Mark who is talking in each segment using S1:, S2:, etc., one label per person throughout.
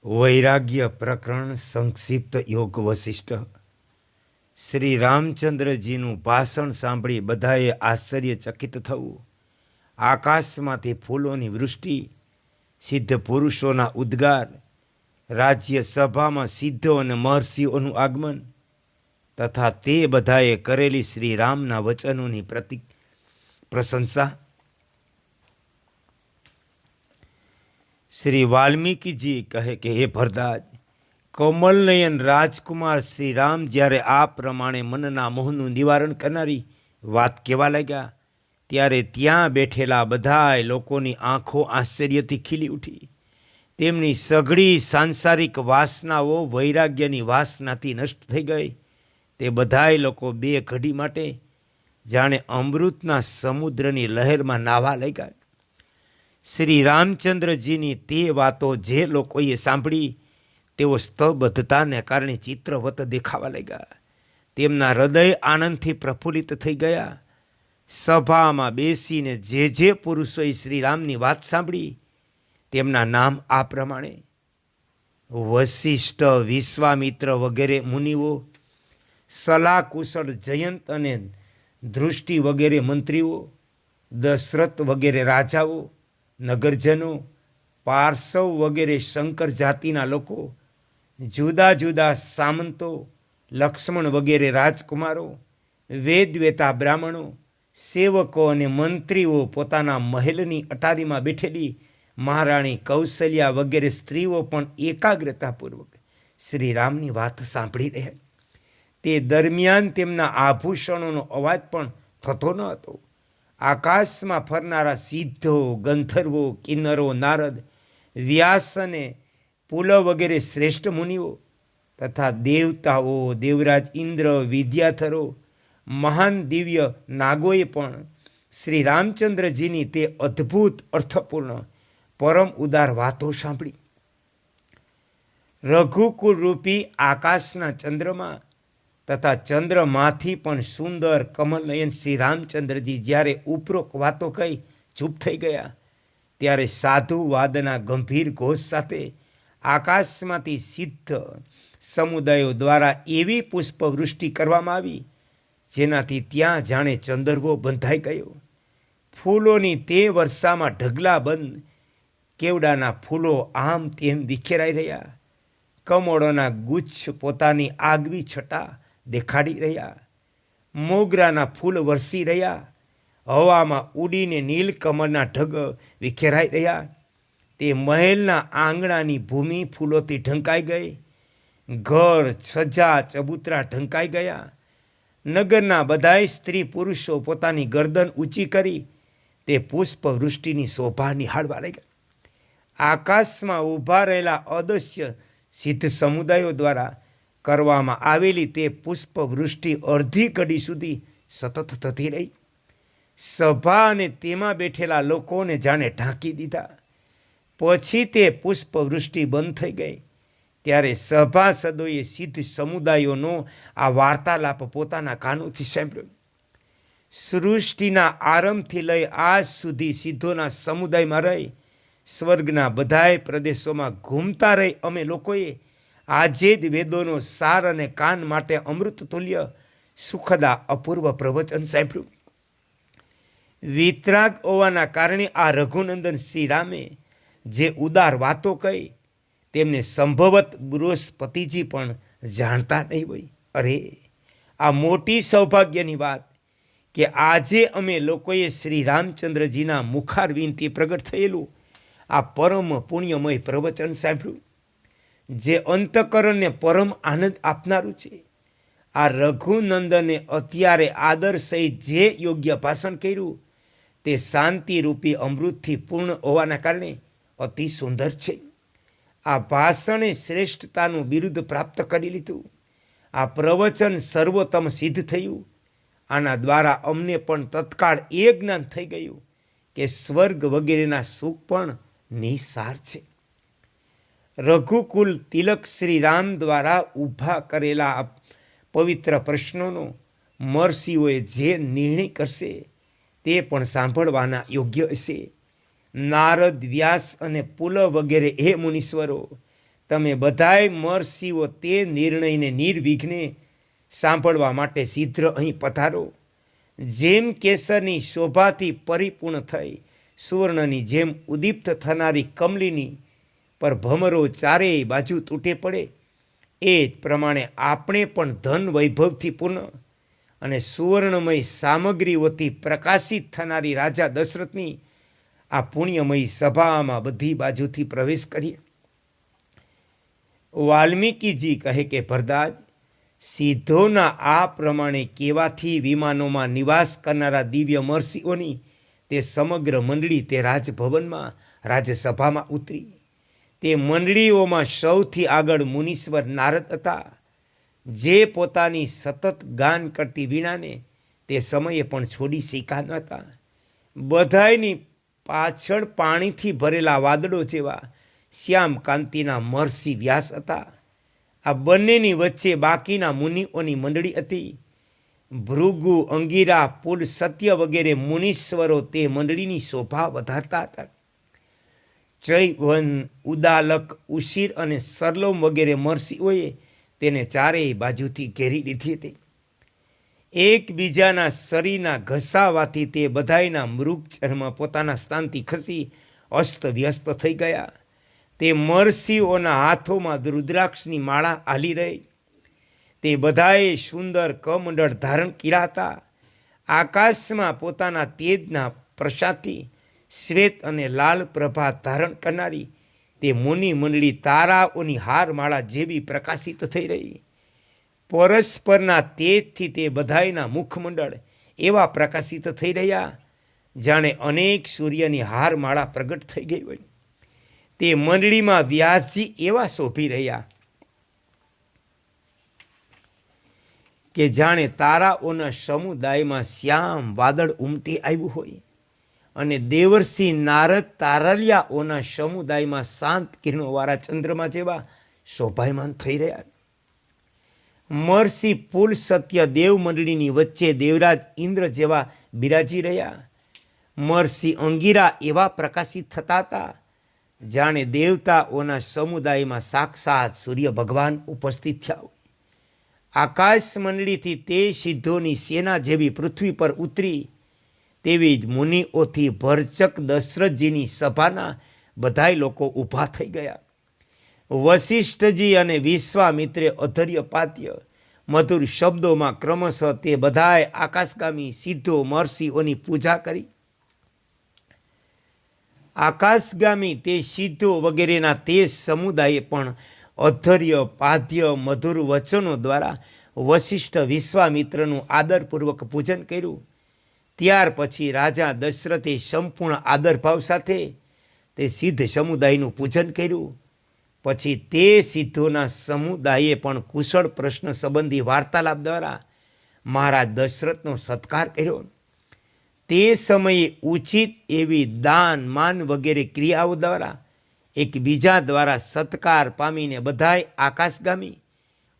S1: વૈરાગ્ય પ્રકરણ સંક્ષિપ્ત યોગ વશિષ્ઠ. શ્રી રામચંદ્રજીનું ભાષણ સાંભળી બધાએ આશ્ચર્યચકિત થવું. આકાશમાંથી ફૂલોની વૃષ્ટિ, સિદ્ધ પુરુષોના ઉદ્ગાર, રાજ્યસભામાં સિદ્ધો અને મહર્ષિઓનું આગમન તથા તે બધાએ કરેલી શ્રી રામના વચનોની પ્રશંસા. શ્રી વાલ્મીકીજી કહે કે હે ભરદાજ, કમલનયન રાજકુમાર શ્રી રામ જ્યારે આ પ્રમાણે મનના મોહનું નિવારણ કરનારી વાત કહેવા લાગ્યા ત્યારે ત્યાં બેઠેલા બધાય લોકોની આંખો આશ્ચર્યથી ખીલી ઉઠી. તેમની સઘળી સાંસારિક વાસનાઓ વૈરાગ્યની વાસનાથી નષ્ટ થઈ ગઈ. તે બધાય લોકો બે ઘડી માટે જાણે અમૃતના સમુદ્રની લહેરમાં નાહવા લાગ્યા. શ્રી રામચંદ્રજીની તે વાતો જે લોકોએ સાંભળી તેઓ સ્તબદ્ધતાને કારણે ચિત્રવત દેખાવા લાગ્યા. તેમના હૃદય આનંદથી પ્રફુલ્લિત થઈ ગયા. સભામાં બેસીને જે પુરુષોએ શ્રી રામની વાત સાંભળી તેમના નામ આ પ્રમાણે: વશિષ્ઠ, વિશ્વામિત્ર વગેરે મુનિઓ, સલાકુશળ જયંત અને ધૃષ્ટિ વગેરે મંત્રીઓ, દશરથ વગેરે રાજાઓ, નગરજનો, પાર્સવ વગેરે શંકર જાતિના લોકો, જુદા જુદા સામંતો, લક્ષ્મણ વગેરે રાજકુમારો, વેદવેતા બ્રાહ્મણો, સેવકો અને મંત્રીઓ, પોતાના મહેલની અટારીમાં બેઠેલી મહારાણી કૌશલ્યા વગેરે સ્ત્રીઓ પણ એકાગ્રતાપૂર્વક શ્રી રામની વાત સાંભળી રહ્યા. તે દરમિયાન તેમના આભૂષણોનો અવાજ પણ થતો ન હતો. આકાશમાં ફરનારા સિદ્ધો, ગંધર્વો, કિન્નરો, નારદ, વ્યાસ અને પુલ વગેરે શ્રેષ્ઠ મુનિઓ તથા દેવતાઓ, દેવરાજ ઇન્દ્ર, વિદ્યાધરો, મહાન દિવ્ય નાગોએ પણ શ્રી રામચંદ્રજીની તે અદ્ભુત, અર્થપૂર્ણ, પરમ ઉદાર વાતો સાંભળી. રઘુકુળ રૂપી આકાશના ચંદ્રમા તથા ચંદ્રમાંથી પણ સુંદર કમલનયન શ્રી રામચંદ્રજી જ્યારે ઉપરોક્ત વાતો કહી ચૂપ થઈ ગયા ત્યારે સાધુવાદના ગંભીર ઘોષ સાથે આકાશમાંથી સિદ્ધ સમુદાયો દ્વારા એવી પુષ્પવૃષ્ટિ કરવામાં આવી જેનાથી ત્યાં જાણે ચંદરવો બંધાઈ ગયો. ફૂલોની તે વર્ષામાં ઢગલાબંધ કેવડાના ફૂલો આમ તેમ વિખેરાઈ રહ્યા. કમળોના ગુચ્છ પોતાની આગવી છટા દેખાડી રહ્યા. મોગરાના ફૂલ વરસી રહ્યા. હવામાં ઉડીને નીલકમળના ઢગ વિખેરાઈ રહ્યા. તે મહેલના આંગણાની ભૂમિ ફૂલોથી ઢંકાઈ ગઈ. ઘર, છજા, ચબૂતરા ઢંકાઈ ગયા. નગરના બધાય સ્ત્રી પુરુષો પોતાની ગરદન ઊંચી કરી તે પુષ્પવૃષ્ટિની શોભા નિહાળવા લાગ્યા. આકાશમાં ઊભા રહેલા અદશ્ય સિદ્ધ સમુદાયો દ્વારા કરવામાં આવેલી તે પુષ્પવૃષ્ટિ અડધી ઘડી સુધી સતત થતી રહી. સભા અને તેમાં બેઠેલા લોકોને જાણે ઢાંકી દીધા. પછી તે પુષ્પવૃષ્ટિ બંધ થઈ ગઈ ત્યારે સભાસદોએ સિદ્ધ સમુદાયોનો આ વાર્તાલાપ પોતાના કાનોથી સાંભળ્યો. સૃષ્ટિના આરંભથી લઈ આજ સુધી સિદ્ધોના સમુદાયમાં રહી સ્વર્ગના બધાય પ્રદેશોમાં ઘૂમતા રહી અમે લોકોએ આજે જ વેદોનો સાર અને કાન માટે અમૃત તુલ્ય સુખદા અપૂર્વ પ્રવચન સાંભળ્યું. વિતરાગ હોવાના કારણે આ રઘુનંદન શ્રી રામે જે ઉદાર વાતો કહી તેમને સંભવત બૃહસ્પતિજી પણ જાણતા નહીં હોય. અરે, આ મોટી સૌભાગ્યની વાત કે આજે અમે લોકોએ શ્રી રામચંદ્રજીના મુખારવિંદથી પ્રગટ થયેલું આ પરમ પુણ્યમય પ્રવચન સાંભળ્યું જે અંતઃકરણને પરમ આનંદ આપનારું છે. આ રઘુનંદને અત્યારે આદર સહિત જે યોગ્ય ભાષણ કર્યું તે શાંતિરૂપી અમૃતથી પૂર્ણ હોવાના કારણે અતિ સુંદર છે. આ ભાષણે શ્રેષ્ઠતાનું બિરુદ પ્રાપ્ત કરી લીધું. આ પ્રવચન સર્વોત્તમ સિદ્ધ થયું. આના દ્વારા અમને પણ તત્કાળ એ જ્ઞાન થઈ ગયું કે સ્વર્ગ વગેરેના સુખ પણ નિસાર છે. રઘુકુલ તિલક શ્રી રામ દ્વારા ઊભા કરેલા પવિત્ર પ્રશ્નોનો મહર્ષિઓએ જે નિર્ણય કરશે તે પણ સાંભળવાના યોગ્ય હશે. નારદ, વ્યાસ અને પુલ વગેરે હે મુનીશ્વરો, તમે બધાય મહર્ષિઓ તે નિર્ણયને નિર્વિઘ્ને સાંભળવા માટે શીઘ્ર અહીં પધારો. જેમ કેસરની શોભાથી પરિપૂર્ણ થઈ સુવર્ણની જેમ ઉદ્દીપ્ત થનારી કમલીની પર ભમરો ચારેય બાજુ તૂટે પડે, એ જ પ્રમાણે આપણે પણ ધન વૈભવથી પૂર્ણ અને સુવર્ણમય સામગ્રીઓથી પ્રકાશિત થનારી રાજા દશરથની આ પુણ્યમયી સભામાં બધી બાજુથી પ્રવેશ કરીએ. વાલ્મીકીજી કહે કે ભરદાજ, સિદ્ધોના આ પ્રમાણે કહેવાથી વિમાનોમાં નિવાસ કરનારા દિવ્ય મહર્ષિઓની તે સમગ્ર મંડળી તે રાજભવનમાં રાજસભામાં ઉતરી. તે મંડળીઓમાં સૌથી આગળ મુનીશ્વર નારદ હતા, જે પોતાની સતત ગાન કરતી વીણાને તે સમયે પણ છોડી શીખા ન હતા. બધાયની પાછળ પાણીથી ભરેલા વાદળો જેવા શ્યામ કાંતિના મહર્ષિ વ્યાસ હતા. આ બંનેની વચ્ચે બાકીના મુનિઓની મંડળી હતી. ભૃગુ, અંગીરા, પુલ, સત્ય વગેરે મુનીશ્વરો તે મંડળીની શોભા વધારતા હતા. ચૈવન, ઉદાલક, ઉશિર અને સરલોમ વગેરે મહર્ષિઓએ તેને ચારેય બાજુથી ઘેરી લીધી હતી. એકબીજાના શરીરના ઘસાવાથી તે બધાયના મૃગચર્મ પોતાના સ્થાનથી ખસી અસ્ત વ્યસ્ત થઈ ગયા. તે મહર્ષિઓના હાથોમાં રુદ્રાક્ષની માળા હાલી રહી. તે બધાએ સુંદર કમંડળ ધારણ કર્યા હતા. આકાશમાં પોતાના તેજના પ્રસાદથી શ્વેત અને લાલ પ્રભા ધારણ કરનારી તે મુનિ મંડળી તારાઓની હારમાળા જેવી પ્રકાશિત થઈ રહી. પરસ્પરના તેજથી તે બધાયના મુખમંડળ એવા પ્રકાશિત થઈ રહ્યા, જાણે અનેક સૂર્યની હારમાળા પ્રગટ થઈ ગઈ હોય. તે મંડળીમાં વ્યાસજી એવા શોભી રહ્યા કે જાણે તારાઓના સમુદાયમાં શ્યામ વાદળ ઉમટી આવ્યું હોય, અને દેવર્ષિ નારદ તારલિયાઓના સમુદાયમાં શાંત કિરણોવાળા ચંદ્રમા જેવા શોભાયમાન થઈ રહ્યા. મહર્ષિ પુલ, સત્ય દેવ મંડળીની વચ્ચે દેવરાજ ઇન્દ્ર જેવા બિરાજી રહ્યા. મહર્ષિ અંગીરા એવા પ્રકાશિત થતા હતા, જાણે દેવતાઓના સમુદાયમાં સાક્ષાત સૂર્ય ભગવાન ઉપસ્થિત થયા. આકાશ મંડળીથી તે સિદ્ધોની સેના જેવી પૃથ્વી પર ઉતરી, તેવી જ મુનિઓથી ભરચક દશરથજીની સભાના બધાય લોકો ઊભા થઈ ગયા. વશિષ્ઠજી અને વિશ્વામિત્રે અધર્યપાત્ય મધુર શબ્દોમાં ક્રમશઃ તે બધાય આકાશગામી સિદ્ધો મહર્ષિઓની પૂજા કરી. આકાશગામી તે સિદ્ધો વગેરેના તે સમુદાયે પણ અધર્ય પાદ્ય મધુર વચનો દ્વારા વશિષ્ઠ વિશ્વામિત્રનું આદરપૂર્વક પૂજન કર્યું. ત્યાર પછી રાજા દશરથે સંપૂર્ણ આદરભાવ સાથે તે સિદ્ધ સમુદાયનું પૂજન કર્યું. પછી તે સિદ્ધોના સમુદાયે પણ કુશળ પ્રશ્ન સંબંધી વાર્તાલાપ દ્વારા મહારાજ દશરથનો સત્કાર કર્યો. તે સમયે ઉચિત એવી દાન, માન વગેરે ક્રિયાઓ દ્વારા એકબીજા દ્વારા સત્કાર પામીને બધાય આકાશગામી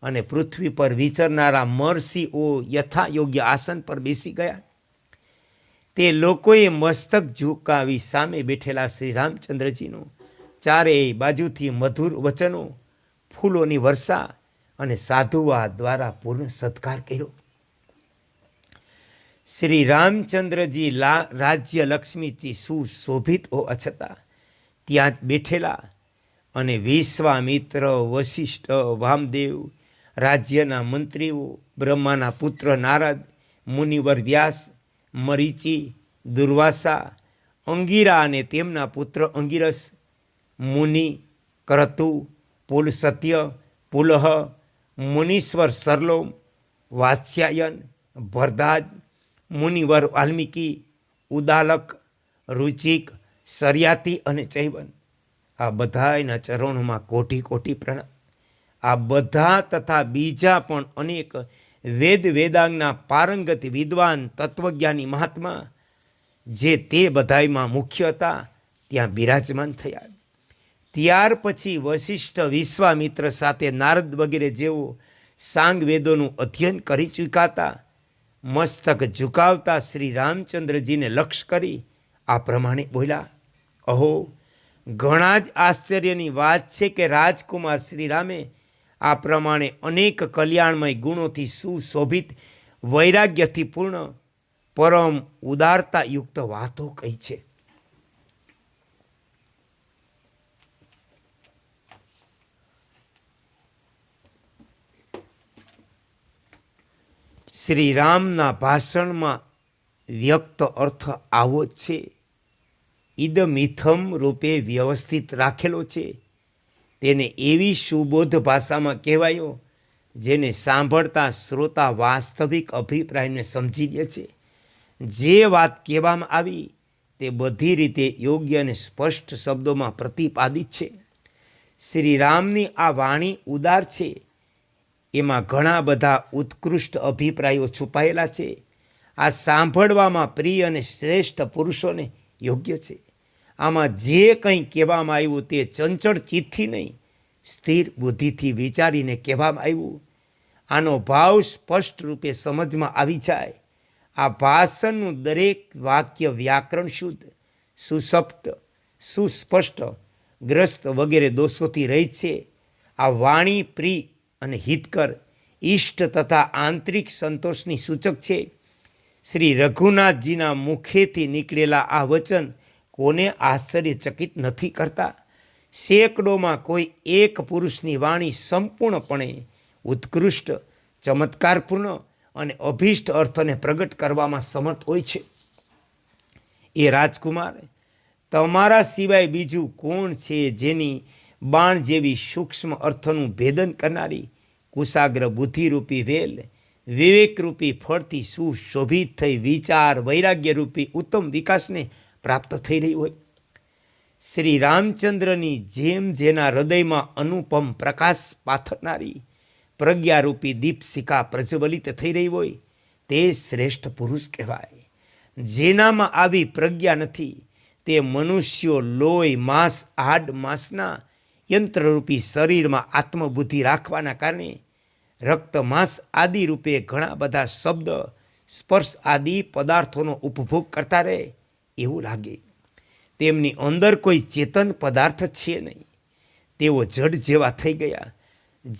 S1: અને પૃથ્વી પર વિચરનારા મહર્ષિઓ યથાયોગ્ય આસન પર બેસી ગયા. તે લોકોએ મસ્તક ઝુકાવી સામે બેઠેલા શ્રી રામચંદ્રજીનું ચારેય બાજુથી મધુર વચનો, ફૂલોની વર્ષા અને સાધુવાદ દ્વારા પૂર્ણ સત્કાર કર્યો. શ્રી રામચંદ્રજી રાજ્ય લક્ષ્મીથી સુશોભિત હોવા છતાં ત્યાં જ બેઠેલા, અને વિશ્વામિત્ર, વશિષ્ઠ, વામદેવ, રાજ્યના મંત્રીઓ, બ્રહ્માના પુત્ર નારદ, મુનિવર વ્યાસ, મરીચી, દુર્વાસા, અંગીરા અને તેમના પુત્ર અંગીરસ, મુનિ, ક્રતુ, પુલ સત્ય, પુલહ, મુનીશ્વર સરલોમ, વાત્સ્યાયન, ભરદાજ, મુનિવર વાલ્મીકી, ઉદાલક, રુચિક, સર્યાતી અને ચૈવન, આ બધાયના ચરણોમાં કોટી કોટી પ્રણામ. આ બધા તથા બીજા પણ અનેક વેદાંગના પારંગત વિદ્વાન તત્વજ્ઞાની મહાત્મા જે તે બધાયમાં મુખ્ય હતા ત્યાં બિરાજમાન થયા. ત્યાર પછી વશિષ્ઠ વિશ્વામિત્ર સાથે નારદ વગેરે જેઓ સાંગ વેદોનું અધ્યયન કરી ચૂક્યા હતા, મસ્તક ઝુકાવતા શ્રી રામચંદ્રજીને લક્ષ્ય કરી આ પ્રમાણે બોલ્યા: અહો, ઘણા જ આશ્ચર્યની વાત છે કે રાજકુમાર શ્રીરામે આ પ્રમાણે અનેક કલ્યાણમય ગુણોથી સુશોભિત, વૈરાગ્યથી પૂર્ણ, પરમ ઉદારતાયુક્ત વાતો કહી છે. શ્રી રામના ભાષણમાં વ્યક્ત અર્થ આવો જ છે. ઇદમિથમ રૂપે વ્યવસ્થિત રાખેલો છે. તેને એવી સુબોધ ભાષામાં કહેવાયો જેને સાંભળતા શ્રોતા વાસ્તવિક અભિપ્રાયને સમજી લે છે. જે વાત કહેવામાં આવી તે બધી રીતે યોગ્ય અને સ્પષ્ટ શબ્દોમાં પ્રતિપાદિત છે. શ્રી રામની આ વાણી ઉદાર છે. એમાં ઘણા બધા ઉત્કૃષ્ટ અભિપ્રાયો છુપાયેલા છે. આ સાંભળવામાં પ્રિય અને શ્રેષ્ઠ પુરુષોને યોગ્ય છે. આમાં જે કંઈ કહેવામાં આવ્યું તે ચંચળ ચિત્તથી નહીં, સ્થિર બુદ્ધિથી વિચારીને કહેવામાં આવ્યું. આનો ભાવ સ્પષ્ટ રૂપે સમજમાં આવી જાય. આ ભાષણનું દરેક વાક્ય વ્યાકરણ શુદ્ધ, સુસ્પષ્ટ, સુસ્પષ્ટ, ગ્રસ્ત વગેરે દોષોથી રહિત છે. આ વાણી પ્રિય અને હિતકર, ઇષ્ટ તથા આંતરિક સંતોષની સૂચક છે. શ્રી રઘુનાથજીના મુખેથી નીકળેલા આ વચન કોને આશ્ચર્યચકિત નથી કરતા? સેંકડોમાં કોઈ એક પુરુષની વાણી સંપૂર્ણપણે ઉત્કૃષ્ટ, ચમત્કારપૂર્ણ અને અભિષ્ટ અર્થને પ્રગટ કરવામાં સમર્થ હોય છે. એ રાજકુમાર, તમારા સિવાય બીજું કોણ છે જેની બાણ જેવી સૂક્ષ્મ અર્થનું ભેદન કરનારી કુશાગ્ર બુદ્ધિરૂપી વેલ વિવેકરૂપી ફળથી સુશોભિત થઈ વિચાર વૈરાગ્યરૂપી ઉત્તમ વિકાસને પ્રાપ્ત થઈ રહી હોય? શ્રી રામચંદ્રની જેમ જેના હૃદયમાં અનુપમ પ્રકાશ પાથરનારી પ્રજ્ઞારૂપી દીપશિખા પ્રજ્વલિત થઈ રહી હોય તે શ્રેષ્ઠ પુરુષ કહેવાય. જેનામાં આવી પ્રજ્ઞા નથી તે મનુષ્યો લોહી માંસ હાડ માંસના યંત્રરૂપી શરીરમાં આત્મબુદ્ધિ રાખવાના કારણે રક્ત માંસ આદિ રૂપે ઘણા બધા શબ્દ સ્પર્શ આદિ પદાર્થોનો ઉપભોગ કરતા રહે એવું લાગે. તેમની અંદર કોઈ ચેતન પદાર્થ છે નહીં. તેઓ જડ જેવા થઈ ગયા.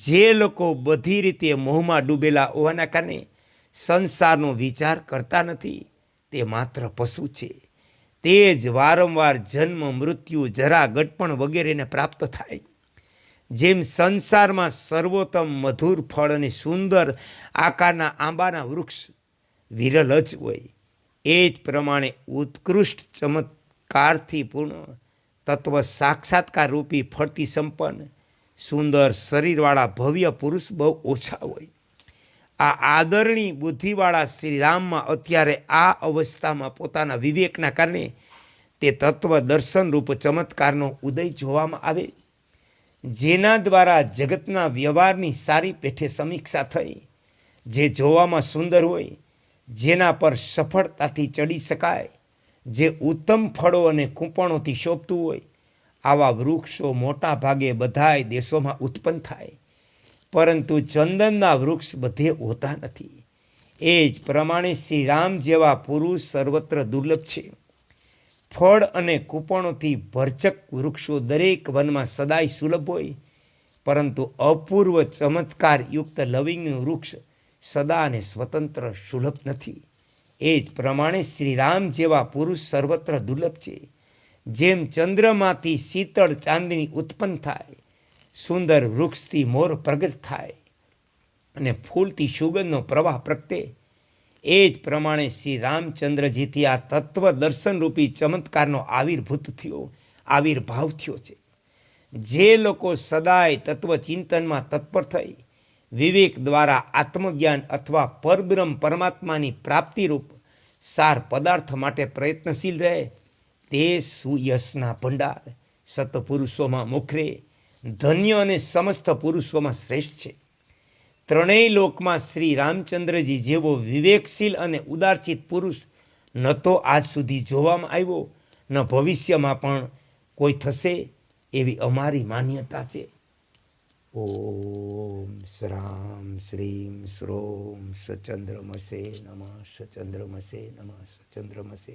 S1: જે લોકો બધી રીતે મોહમાં ડૂબેલા હોવાના કારણે સંસારનો વિચાર કરતા નથી તે માત્ર પશુ છે. તે જ વારંવાર જન્મ મૃત્યુ જરા ગટપણ વગેરેને પ્રાપ્ત થાય. જેમ સંસારમાં સર્વોત્તમ મધુર ફળ અને સુંદર આકારના આંબાના વૃક્ષ વિરલ જ હોય, એ જ પ્રમાણે ઉત્કૃષ્ટ ચમત્કારથી પૂર્ણ તત્વ સાક્ષાત્કાર રૂપી ફળથી સંપન્ન સુંદર શરીરવાળા ભવ્ય પુરુષ બહુ ઓછા હોય. આ આદરણી બુદ્ધિવાળા શ્રીરામમાં અત્યારે આ અવસ્થામાં પોતાના વિવેકના કારણે તે તત્વ દર્શનરૂપ ચમત્કારનો ઉદય જોવામાં આવે, જેના દ્વારા જગતના વ્યવહારની સારી પેઠે સમીક્ષા થઈ. જે જોવામાં સુંદર હોય, જેના પર સફળતાથી ચડી શકાય, જે ઉત્તમ ફળો અને કૂંપણોથી શોભતું હોય, આવા વૃક્ષો મોટા ભાગે બધાય દેશોમાં ઉત્પન્ન થાય, પરંતુ ચંદનના વૃક્ષ બધે હોતા નથી. એ જ પ્રમાણે શ્રી રામ જેવા પુરુષ સર્વત્ર દુર્લભ છે. ફળ અને કૂપણોથી ભરચક વૃક્ષો દરેક વનમાં સદાય સુલભ હોય, પરંતુ અપૂર્વ ચમત્કારયુક્ત લવિંગનું વૃક્ષ સદા અને સ્વતંત્ર સુલભ નથી. એ જ પ્રમાણે શ્રી રામ જેવા પુરુષ સર્વત્ર દુર્લભ છે. જેમ ચંદ્રમાંથી શીતળ ચાંદની ઉત્પન્ન થાય, સુંદર વૃક્ષથી મોર પ્રગટ થાય અને ફૂલથી સુગંધનો પ્રવાહ પ્રગટે, એ જ પ્રમાણે શ્રી રામચંદ્રજીથી આ તત્વ દર્શનરૂપી ચમત્કારનો આવિર્ભાવ થયો છે. જે લોકો સદાય તત્વચિંતનમાં તત્પર થઈ વિવેક દ્વારા આત્મજ્ઞાન અથવા પરબ્રહ્મ પરમાત્માની પ્રાપ્તિરૂપ સાર પદાર્થ માટે પ્રયત્નશીલ રહે, તે સુયશના ભંડાર સત્પુરુષોમાં મોખરે, ધન્ય અને સમસ્ત પુરુષોમાં શ્રેષ્ઠ છે. ત્રણેય લોકમાં શ્રી રામચંદ્રજી જેવો વિવેકશીલ અને ઉદારચિત પુરુષ ન તો આજ સુધી જોવામાં આવ્યો, ન ભવિષ્યમાં પણ કોઈ થશે એવી અમારી માન્યતા છે. ઓમ શ્રામ શ્રીમ શ્રોમ સચંદ્રમસે નમઃ સચંદ્રમસે નમઃ સચંદ્રમસે